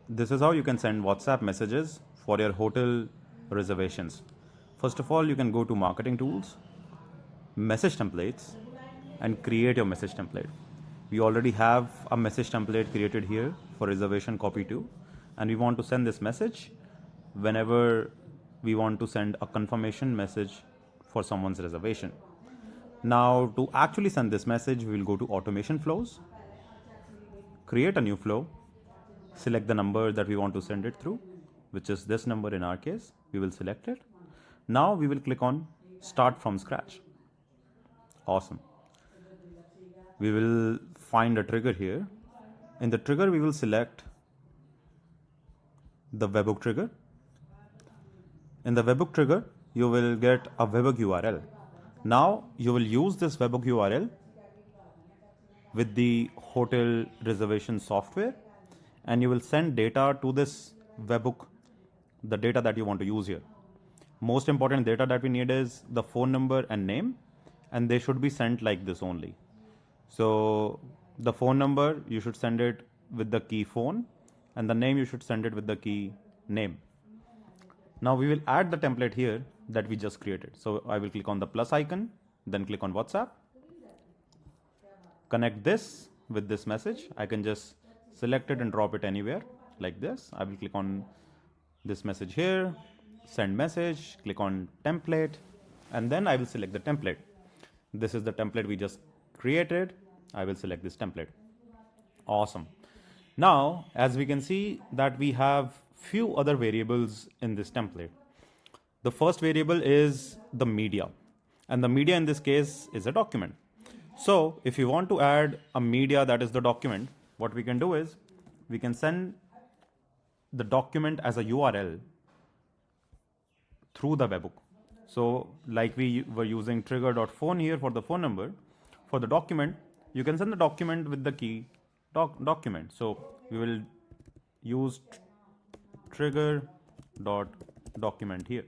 This is how you can send WhatsApp messages for your hotel reservations. First of all, you can go to marketing tools, message templates, and create your message template. We already have a message template created here for reservation copy 2, and we want to send this message whenever we want to send a confirmation message for someone's reservation. Now, to actually send this message, we will go to automation flows, create a new flow, select the number that we want to send it through, which is this number in our case. We will select it. Now we will click on start from scratch. Awesome. We will find a trigger here. In the trigger, we will select the Webhook trigger. In the Webhook trigger, you will get a Webhook URL. Now you will use this Webhook URL with the hotel reservation software, and you will send data to this Webhook, the data that you want to use here. Most important data that we need is the phone number and name, and they should be sent like this only. So the phone number, you should send it with the key phone, and the name, you should send it with the key name. Now we will add the template here that we just created. So I will click on the plus icon, then click on WhatsApp, connect this with this message. I can just select it and drop it anywhere like this. I will click on this message here, send message, click on template, and then I will select the template. This is the template we just created. I will select this template. Awesome. Now, as we can see that we have few other variables in this template. The first variable is the media, and the media in this case is a document. So if you want to add a media that is the document, what we can do is we can send the document as a URL through the Webhook. So like we were using trigger.phone here for the phone number, for the document, you can send the document with the key document. So we will use trigger.document here.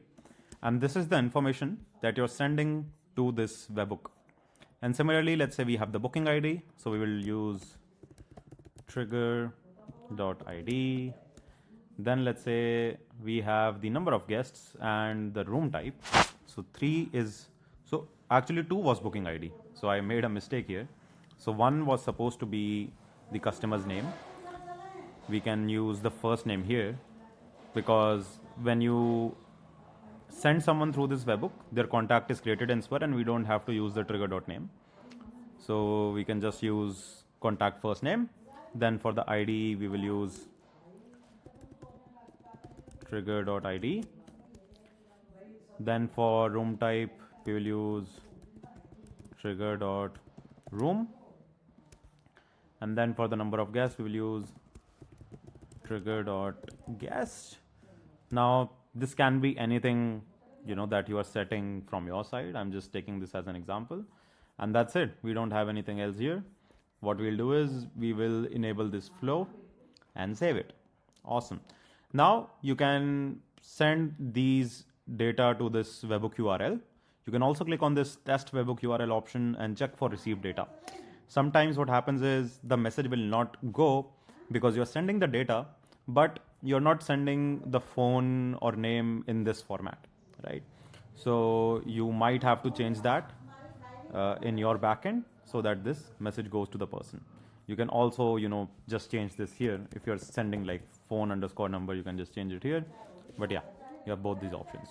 And this is the information that you're sending to this Webhook. And similarly, let's say we have the booking ID. So we will use trigger.id. Then let's say we have the number of guests and the room type. So 3 is, so actually 2 was booking ID. So I made a mistake here. So 1 was supposed to be the customer's name. We can use the first name here, because when you send someone through this Webhook, their contact is created in Spur, and we don't have to use the trigger.name. So we can just use contact first name. Then for the ID, we will use trigger.id. Then for room type, we will use trigger.room. And then for the number of guests, we will use trigger.guest. Now this can be anything, that you are setting from your side. I'm just taking this as an example, and that's it. We don't have anything else here. What we'll do is we will enable this flow and save it. Awesome. Now you can send these data to this Webhook URL. You can also click on this test Webhook URL option and check for received data. Sometimes what happens is the message will not go because you're sending the data, but you're not sending the phone or name in this format, right? So you might have to change that in your backend so that this message goes to the person. You can also, just change this here. If you're sending like phone_number, you can just change it here. But yeah, you have both these options.